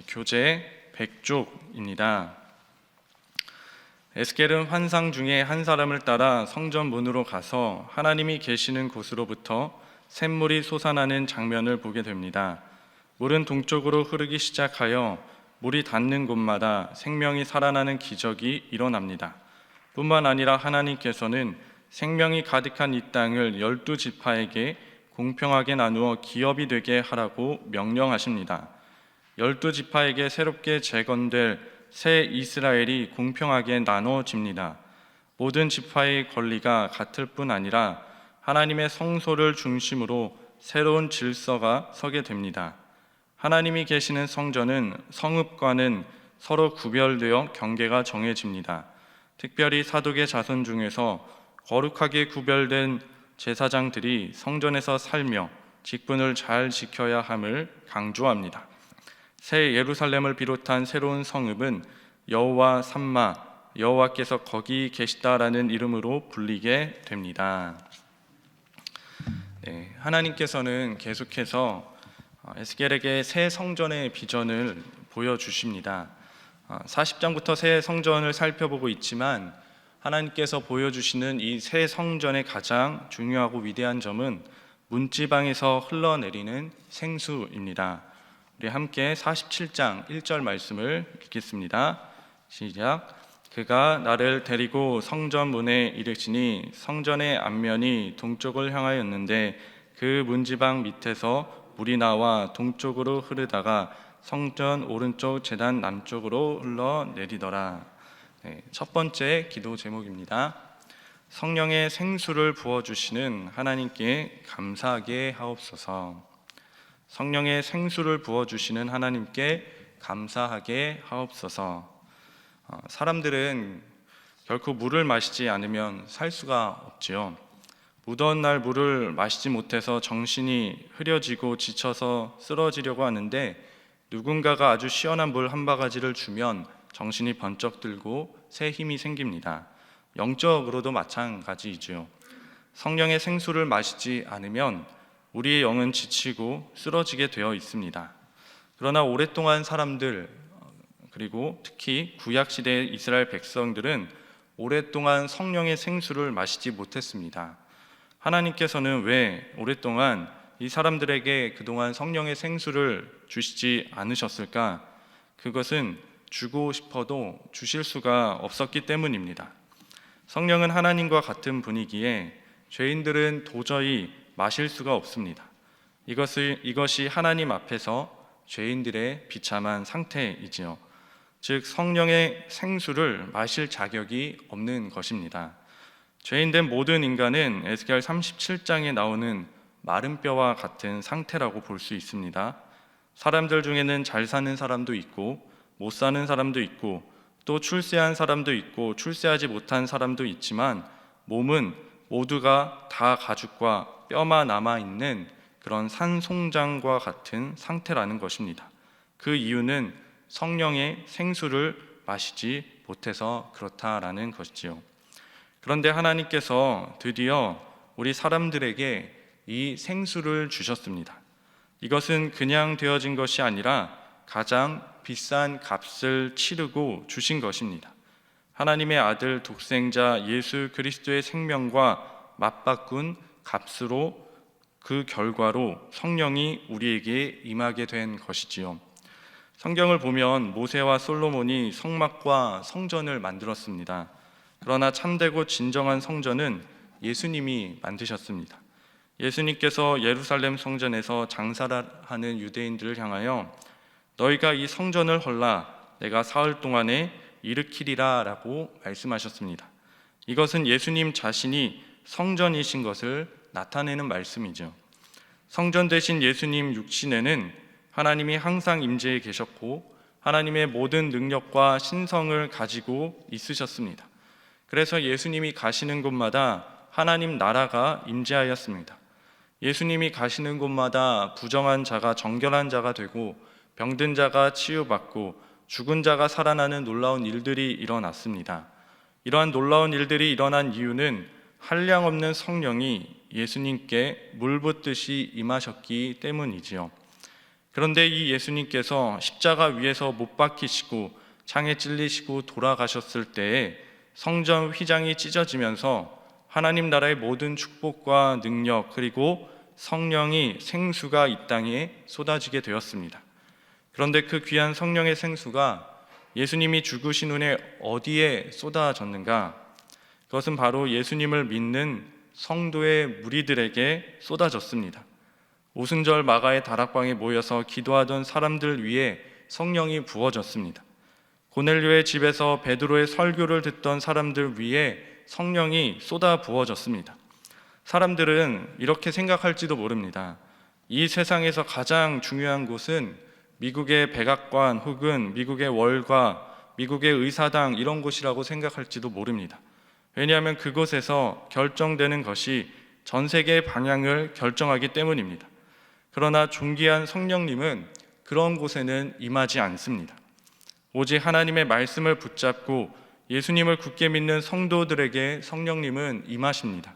교재 100쪽입니다. 에스겔은 환상 중에 한 사람을 따라 성전 문으로 가서 하나님이 계시는 곳으로부터 샘물이 솟아나는 장면을 보게 됩니다. 물은 동쪽으로 흐르기 시작하여 물이 닿는 곳마다 생명이 살아나는 기적이 일어납니다. 뿐만 아니라 하나님께서는 생명이 가득한 이 땅을 12지파에게 공평하게 나누어 기업이 되게 하라고 명령하십니다. 12지파에게 새롭게 재건될 새 이스라엘이 공평하게 나눠집니다. 모든 지파의 권리가 같을 뿐 아니라 하나님의 성소를 중심으로 새로운 질서가 서게 됩니다. 하나님이 계시는 성전은 성읍과는 서로 구별되어 경계가 정해집니다. 특별히 사독의 자손 중에서 거룩하게 구별된 제사장들이 성전에서 살며 직분을 잘 지켜야 함을 강조합니다. 새 예루살렘을 비롯한 새로운 성읍은 여호와 삼마, 여호와께서 거기 계시다라는 이름으로 불리게 됩니다. 하나님께서는 계속해서 에스겔에게 새 성전의 비전을 보여주십니다. 40장부터 새 성전을 살펴보고 있지만 하나님께서 보여주시는 이 새 성전의 가장 중요하고 위대한 점은 문지방에서 흘러내리는 생수입니다. 우리 함께 47장 1절 말씀을 읽겠습니다. 시작. 그가 나를 데리고 성전 문에 이르시니 성전의 앞면이 동쪽을 향하였는데 그 문지방 밑에서 물이 나와 동쪽으로 흐르다가 성전 오른쪽 제단 남쪽으로 흘러내리더라. 첫 번째 기도 제목입니다. 성령의 생수를 부어주시는 하나님께 감사하게 하옵소서. 성령의 생수를 부어주시는 하나님께 감사하게 하옵소서. 사람들은 결코 물을 마시지 않으면 살 수가 없지요. 무더운 날 물을 마시지 못해서 정신이 흐려지고 지쳐서 쓰러지려고 하는데 누군가가 아주 시원한 물 한 바가지를 주면 정신이 번쩍 들고 새 힘이 생깁니다. 영적으로도 마찬가지이지요. 성령의 생수를 마시지 않으면 우리의 영은 지치고 쓰러지게 되어 있습니다. 그러나 오랫동안 사람들, 그리고 특히 구약시대의 이스라엘 백성들은 오랫동안 성령의 생수를 마시지 못했습니다. 하나님께서는 왜 오랫동안 이 사람들에게 그동안 성령의 생수를 주시지 않으셨을까? 그것은 주고 싶어도 주실 수가 없었기 때문입니다. 성령은 하나님과 같은 분이기에 죄인들은 도저히 마실 수가 없습니다. 이것이 하나님 앞에서 죄인들의 비참한 상태이지요. 즉 성령의 생수를 마실 자격이 없는 것입니다. 죄인된 모든 인간은 에스겔 37장에 나오는 마른 뼈와 같은 상태라고 볼 수 있습니다. 사람들 중에는 잘 사는 사람도 있고 못 사는 사람도 있고 또 출세한 사람도 있고 출세하지 못한 사람도 있지만 몸은 모두가 다 가죽과 뼈만 남아있는 그런 산송장과 같은 상태라는 것입니다. 그 이유는 성령의 생수를 마시지 못해서 그렇다라는 것이지요. 그런데 하나님께서 드디어 우리 사람들에게 이 생수를 주셨습니다. 이것은 그냥 되어진 것이 아니라 가장 비싼 값을 치르고 주신 것입니다. 하나님의 아들 독생자 예수 그리스도의 생명과 맞바꾼 값으로 그 결과로 성령이 우리에게 임하게 된 것이지요. 성경을 보면 모세와 솔로몬이 성막과 성전을 만들었습니다. 그러나 참되고 진정한 성전은 예수님이 만드셨습니다. 예수님께서 예루살렘 성전에서 장사를 하는 유대인들을 향하여 너희가 이 성전을 헐라 내가 사흘 동안에 일으키리라 라고 말씀하셨습니다. 이것은 예수님 자신이 성전이신 것을 나타내는 말씀이죠. 성전 되신 예수님 육신에는 하나님이 항상 임재해 계셨고 하나님의 모든 능력과 신성을 가지고 있으셨습니다. 그래서 예수님이 가시는 곳마다 하나님 나라가 임재하였습니다. 예수님이 가시는 곳마다 부정한 자가 정결한 자가 되고 병든 자가 치유받고 죽은 자가 살아나는 놀라운 일들이 일어났습니다. 이러한 놀라운 일들이 일어난 이유는 한량없는 성령이 예수님께 물 붓듯이 임하셨기 때문이지요. 그런데 이 예수님께서 십자가 위에서 못 박히시고 창에 찔리시고 돌아가셨을 때에 성전 휘장이 찢어지면서 하나님 나라의 모든 축복과 능력 그리고 성령이 생수가 이 땅에 쏟아지게 되었습니다. 그런데 그 귀한 성령의 생수가 예수님이 죽으신 후에 어디에 쏟아졌는가? 그것은 바로 예수님을 믿는 성도의 무리들에게 쏟아졌습니다. 오순절 마가의 다락방에 모여서 기도하던 사람들 위에 성령이 부어졌습니다. 고넬료의 집에서 베드로의 설교를 듣던 사람들 위에 성령이 쏟아 부어졌습니다. 사람들은 이렇게 생각할지도 모릅니다. 이 세상에서 가장 중요한 곳은 미국의 백악관 혹은 미국의 월가, 미국의 의사당 이런 곳이라고 생각할지도 모릅니다. 왜냐하면 그곳에서 결정되는 것이 전 세계의 방향을 결정하기 때문입니다. 그러나 존귀한 성령님은 그런 곳에는 임하지 않습니다. 오직 하나님의 말씀을 붙잡고 예수님을 굳게 믿는 성도들에게 성령님은 임하십니다.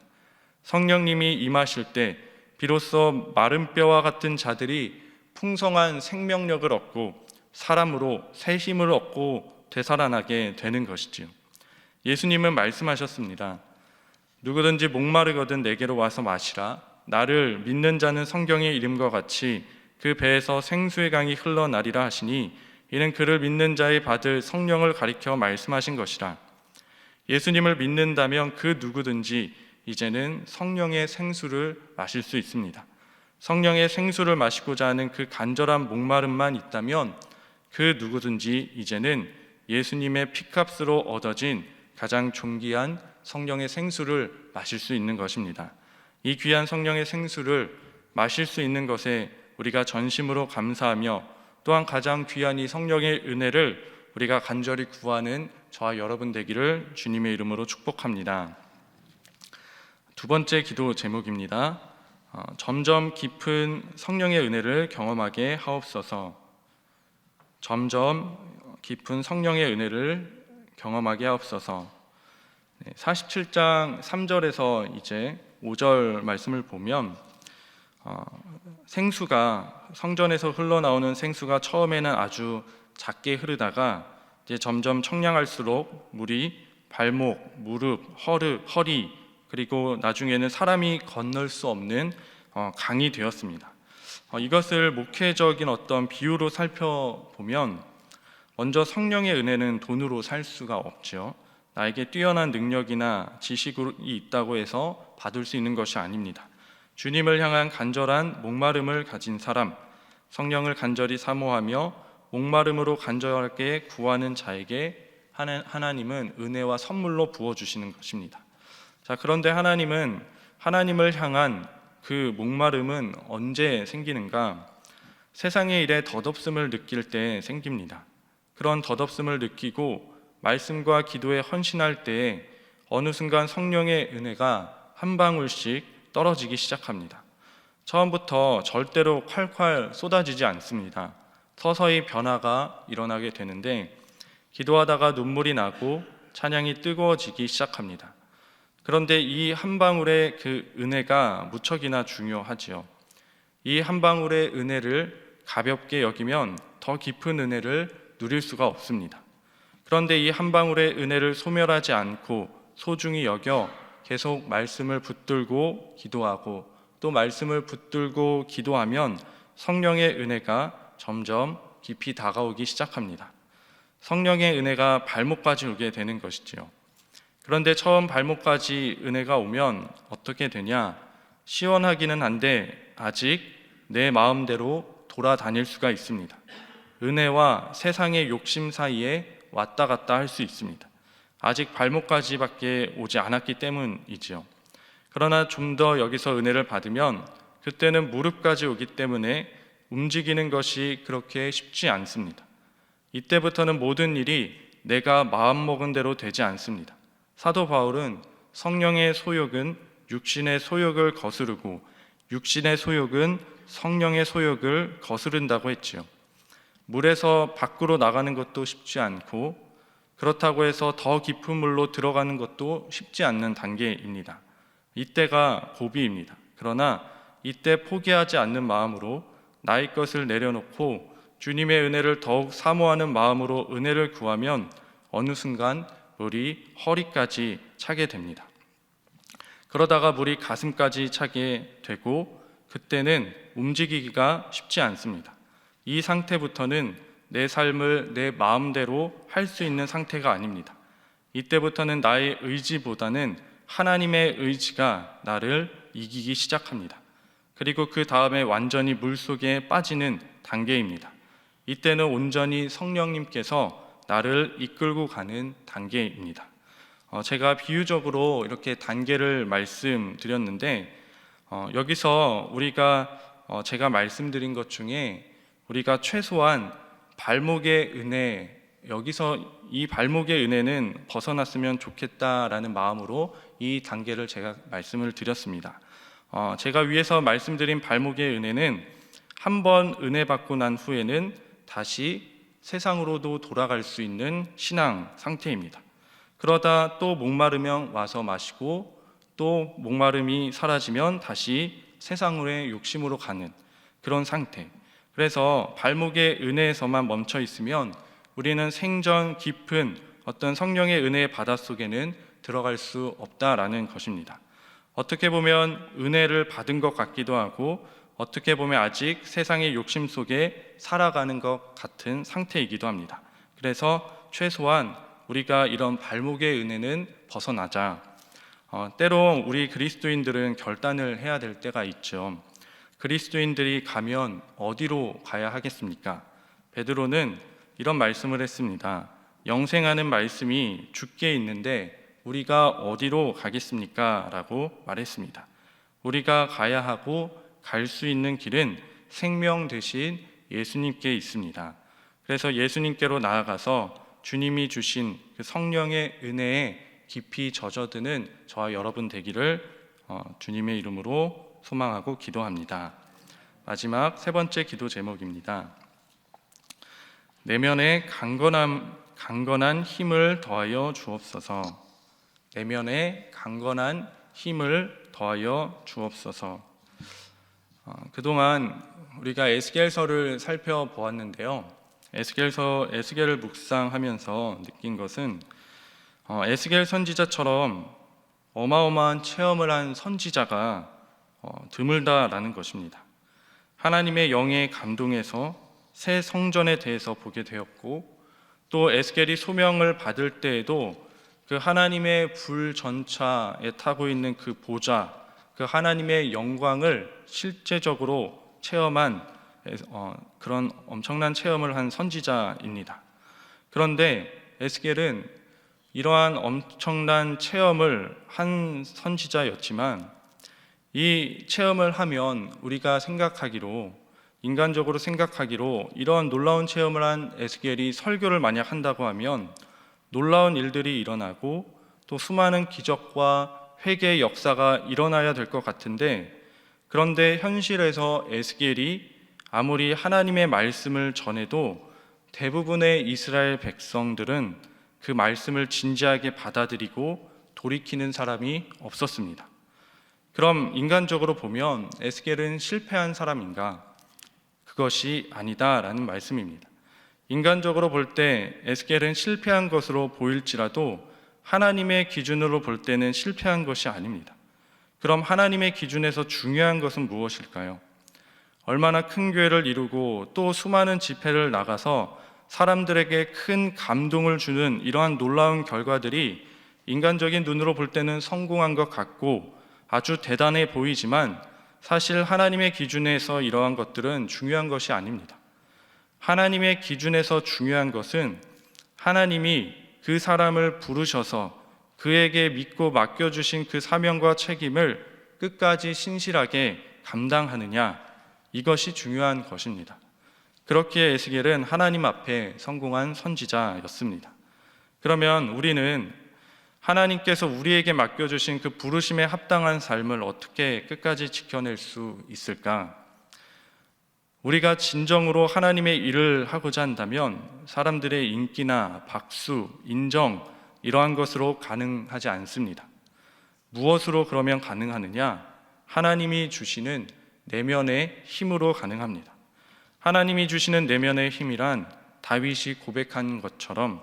성령님이 임하실 때 비로소 마른 뼈와 같은 자들이 풍성한 생명력을 얻고 사람으로 새 힘을 얻고 되살아나게 되는 것이지요. 예수님은 말씀하셨습니다. 누구든지 목마르거든 내게로 와서 마시라. 나를 믿는 자는 성경의 이름과 같이 그 배에서 생수의 강이 흘러나리라 하시니 이는 그를 믿는 자의 받을 성령을 가리켜 말씀하신 것이라. 예수님을 믿는다면 그 누구든지 이제는 성령의 생수를 마실 수 있습니다. 성령의 생수를 마시고자 하는 그 간절한 목마름만 있다면 그 누구든지 이제는 예수님의 피값으로 얻어진 가장 존귀한 성령의 생수를 마실 수 있는 것입니다. 이 귀한 성령의 생수를 마실 수 있는 것에 우리가 전심으로 감사하며 또한 가장 귀한 이 성령의 은혜를 우리가 간절히 구하는 저와 여러분 되기를 주님의 이름으로 축복합니다. 두 번째 기도 제목입니다. 점점 깊은 성령의 은혜를 경험하게 하옵소서. 점점 깊은 성령의 은혜를 경험하게 하옵소서. 47장 3절에서 이제 5절 말씀을 보면 생수가 성전에서 흘러나오는 생수가 처음에는 아주 작게 흐르다가 이제 점점 청량할수록 물이 발목, 무릎, 허리 그리고 나중에는 사람이 건널 수 없는 강이 되었습니다. 이것을 목회적인 어떤 비유로 살펴보면 먼저 성령의 은혜는 돈으로 살 수가 없죠. 나에게 뛰어난 능력이나 지식이 있다고 해서 받을 수 있는 것이 아닙니다. 주님을 향한 간절한 목마름을 가진 사람, 성령을 간절히 사모하며 목마름으로 간절하게 구하는 자에게 하나님은 은혜와 선물로 부어주시는 것입니다. 자, 그런데 하나님은 하나님을 향한 그 목마름은 언제 생기는가? 세상의 일에 덧없음을 느낄 때 생깁니다. 그런 덧없음을 느끼고 말씀과 기도에 헌신할 때에 어느 순간 성령의 은혜가 한 방울씩 떨어지기 시작합니다. 처음부터 절대로 콸콸 쏟아지지 않습니다. 서서히 변화가 일어나게 되는데 기도하다가 눈물이 나고 찬양이 뜨거워지기 시작합니다. 그런데 이 한 방울의 그 은혜가 무척이나 중요하지요. 이 한 방울의 은혜를 가볍게 여기면 더 깊은 은혜를 누릴 수가 없습니다. 그런데 이 한 방울의 은혜를 소멸하지 않고 소중히 여겨 계속 말씀을 붙들고 기도하고 또 말씀을 붙들고 기도하면 성령의 은혜가 점점 깊이 다가오기 시작합니다. 성령의 은혜가 발목까지 오게 되는 것이지요. 그런데 처음 발목까지 은혜가 오면 어떻게 되냐? 시원하기는 한데 아직 내 마음대로 돌아다닐 수가 있습니다. 은혜와 세상의 욕심 사이에 왔다 갔다 할 수 있습니다. 아직 발목까지밖에 오지 않았기 때문이지요. 그러나 좀 더 여기서 은혜를 받으면 그때는 무릎까지 오기 때문에 움직이는 것이 그렇게 쉽지 않습니다. 이때부터는 모든 일이 내가 마음먹은 대로 되지 않습니다. 사도 바울은 성령의 소욕은 육신의 소욕을 거스르고 육신의 소욕은 성령의 소욕을 거스른다고 했지요. 물에서 밖으로 나가는 것도 쉽지 않고 그렇다고 해서 더 깊은 물로 들어가는 것도 쉽지 않는 단계입니다. 이때가 고비입니다. 그러나 이때 포기하지 않는 마음으로 나의 것을 내려놓고 주님의 은혜를 더욱 사모하는 마음으로 은혜를 구하면 어느 순간 물이 허리까지 차게 됩니다. 그러다가 물이 가슴까지 차게 되고 그때는 움직이기가 쉽지 않습니다. 이 상태부터는 내 삶을 내 마음대로 할 수 있는 상태가 아닙니다. 이때부터는 나의 의지보다는 하나님의 의지가 나를 이기기 시작합니다. 그리고 그 다음에 완전히 물속에 빠지는 단계입니다. 이때는 온전히 성령님께서 나를 이끌고 가는 단계입니다. 제가 비유적으로 이렇게 단계를 말씀드렸는데 여기서 제가 말씀드린 것 중에 우리가 최소한 발목의 은혜, 여기서 이 발목의 은혜는 벗어났으면 좋겠다라는 마음으로 이 단계를 제가 말씀을 드렸습니다. 제가 위에서 말씀드린 발목의 은혜는 한 번 은혜 받고 난 후에는 다시 세상으로도 돌아갈 수 있는 신앙 상태입니다. 그러다 또 목마르면 와서 마시고 또 목마름이 사라지면 다시 세상의 욕심으로 가는 그런 상태. 그래서 발목의 은혜에서만 멈춰 있으면 우리는 생전 깊은 어떤 성령의 은혜의 바닷속에는 들어갈 수 없다라는 것입니다. 어떻게 보면 은혜를 받은 것 같기도 하고 어떻게 보면 아직 세상의 욕심 속에 살아가는 것 같은 상태이기도 합니다. 그래서 최소한 우리가 이런 발목의 은혜는 벗어나자. 때로 우리 그리스도인들은 결단을 해야 될 때가 있죠. 그리스도인들이 가면 어디로 가야 하겠습니까? 베드로는 이런 말씀을 했습니다. 영생하는 말씀이 주께 있는데 우리가 어디로 가겠습니까? 라고 말했습니다. 우리가 가야 하고 갈 수 있는 길은 생명 되신 예수님께 있습니다. 그래서 예수님께로 나아가서 주님이 주신 그 성령의 은혜에 깊이 젖어드는 저와 여러분 되기를 주님의 이름으로 소망하고 기도합니다. 마지막 세 번째 기도 제목입니다. 내면에 강건한 힘을 더하여 주옵소서. 내면에 강건한 힘을 더하여 주옵소서. 그동안 우리가 에스겔서를 살펴보았는데요. 에스겔을 묵상하면서 느낀 것은 에스겔 선지자처럼 어마어마한 체험을 한 선지자가 드물다라는 것입니다. 하나님의 영의 감동에서 새 성전에 대해서 보게 되었고 또 에스겔이 소명을 받을 때에도 그 하나님의 불 전차에 타고 있는 그 보좌, 그 하나님의 영광을 실제적으로 체험한 그런 엄청난 체험을 한 선지자입니다. 그런데 에스겔은 이러한 엄청난 체험을 한 선지자였지만 이 체험을 하면 우리가 인간적으로 생각하기로 이러한 놀라운 체험을 한 에스겔이 설교를 만약 한다고 하면 놀라운 일들이 일어나고 또 수많은 기적과 회개의 역사가 일어나야 될 것 같은데 그런데 현실에서 에스겔이 아무리 하나님의 말씀을 전해도 대부분의 이스라엘 백성들은 그 말씀을 진지하게 받아들이고 돌이키는 사람이 없었습니다. 그럼 인간적으로 보면 에스겔은 실패한 사람인가? 그것이 아니다라는 말씀입니다. 인간적으로 볼 때 에스겔은 실패한 것으로 보일지라도 하나님의 기준으로 볼 때는 실패한 것이 아닙니다. 그럼 하나님의 기준에서 중요한 것은 무엇일까요? 얼마나 큰 교회를 이루고 또 수많은 집회를 나가서 사람들에게 큰 감동을 주는 이러한 놀라운 결과들이 인간적인 눈으로 볼 때는 성공한 것 같고 아주 대단해 보이지만 사실 하나님의 기준에서 이러한 것들은 중요한 것이 아닙니다. 하나님의 기준에서 중요한 것은 하나님이 그 사람을 부르셔서 그에게 믿고 맡겨주신 그 사명과 책임을 끝까지 신실하게 감당하느냐, 이것이 중요한 것입니다. 그렇기에 에스겔은 하나님 앞에 성공한 선지자였습니다. 그러면 우리는 하나님께서 우리에게 맡겨주신 그 부르심에 합당한 삶을 어떻게 끝까지 지켜낼 수 있을까? 우리가 진정으로 하나님의 일을 하고자 한다면 사람들의 인기나 박수, 인정 이러한 것으로 가능하지 않습니다. 무엇으로 그러면 가능하느냐? 하나님이 주시는 내면의 힘으로 가능합니다. 하나님이 주시는 내면의 힘이란 다윗이 고백한 것처럼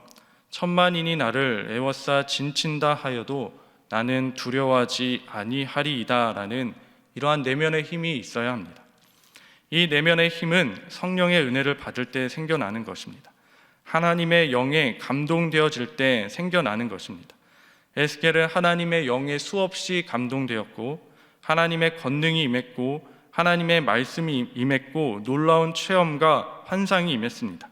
천만인이 나를 애워싸 진친다 하여도 나는 두려워하지 아니하리이다 라는 이러한 내면의 힘이 있어야 합니다. 이 내면의 힘은 성령의 은혜를 받을 때 생겨나는 것입니다. 하나님의 영에 감동되어질 때 생겨나는 것입니다. 에스겔은 하나님의 영에 수없이 감동되었고 하나님의 권능이 임했고 하나님의 말씀이 임했고 놀라운 체험과 환상이 임했습니다.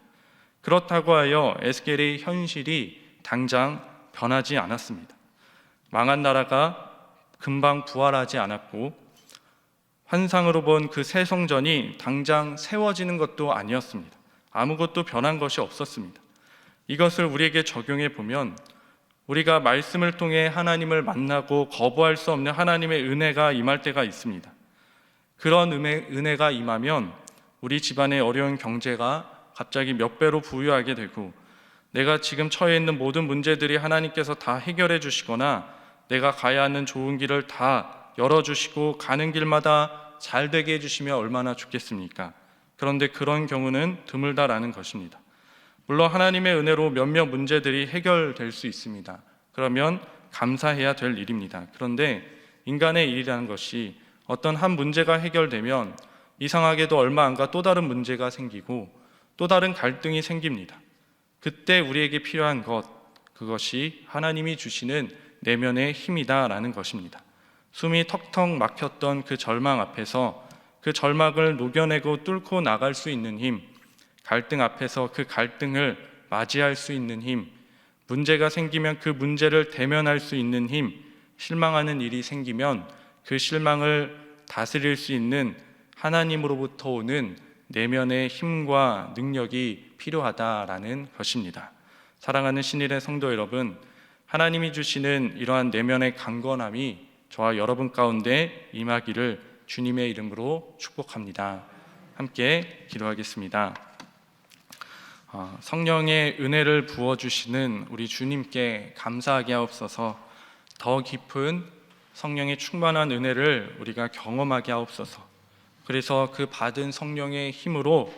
그렇다고 하여 에스겔의 현실이 당장 변하지 않았습니다. 망한 나라가 금방 부활하지 않았고 환상으로 본 그 새 성전이 당장 세워지는 것도 아니었습니다. 아무것도 변한 것이 없었습니다. 이것을 우리에게 적용해 보면 우리가 말씀을 통해 하나님을 만나고 거부할 수 없는 하나님의 은혜가 임할 때가 있습니다. 그런 은혜가 임하면 우리 집안의 어려운 경제가 갑자기 몇 배로 부유하게 되고 내가 지금 처해 있는 모든 문제들이 하나님께서 다 해결해 주시거나 내가 가야 하는 좋은 길을 다 열어주시고 가는 길마다 잘 되게 해주시면 얼마나 좋겠습니까? 그런데 그런 경우는 드물다라는 것입니다. 물론 하나님의 은혜로 몇몇 문제들이 해결될 수 있습니다. 그러면 감사해야 될 일입니다. 그런데 인간의 일이라는 것이 어떤 한 문제가 해결되면 이상하게도 얼마 안 가 또 다른 문제가 생기고 또 다른 갈등이 생깁니다. 그때 우리에게 필요한 것, 그것이 하나님이 주시는 내면의 힘이다라는 것입니다. 숨이 턱턱 막혔던 그 절망 앞에서 그 절망을 녹여내고 뚫고 나갈 수 있는 힘, 갈등 앞에서 그 갈등을 맞이할 수 있는 힘, 문제가 생기면 그 문제를 대면할 수 있는 힘, 실망하는 일이 생기면 그 실망을 다스릴 수 있는 하나님으로부터 오는 내면의 힘과 능력이 필요하다라는 것입니다. 사랑하는 신일의 성도 여러분, 하나님이 주시는 이러한 내면의 강건함이 저와 여러분 가운데 임하기를 주님의 이름으로 축복합니다. 함께 기도하겠습니다. 성령의 은혜를 부어주시는 우리 주님께 감사하게 하옵소서. 더 깊은 성령의 충만한 은혜를 우리가 경험하게 하옵소서. 그래서 그 받은 성령의 힘으로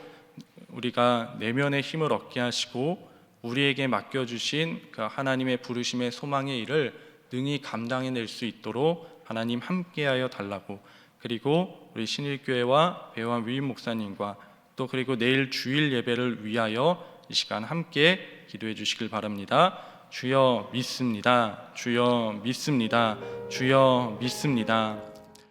우리가 내면의 힘을 얻게 하시고 우리에게 맡겨주신 그 하나님의 부르심의 소망의 일을 능히 감당해낼 수 있도록 하나님 함께하여 달라고, 그리고 우리 신일교회와 배우한 위임 목사님과 또 그리고 내일 주일 예배를 위하여 이 시간 함께 기도해 주시길 바랍니다. 주여 믿습니다. 주여 믿습니다. 주여 믿습니다.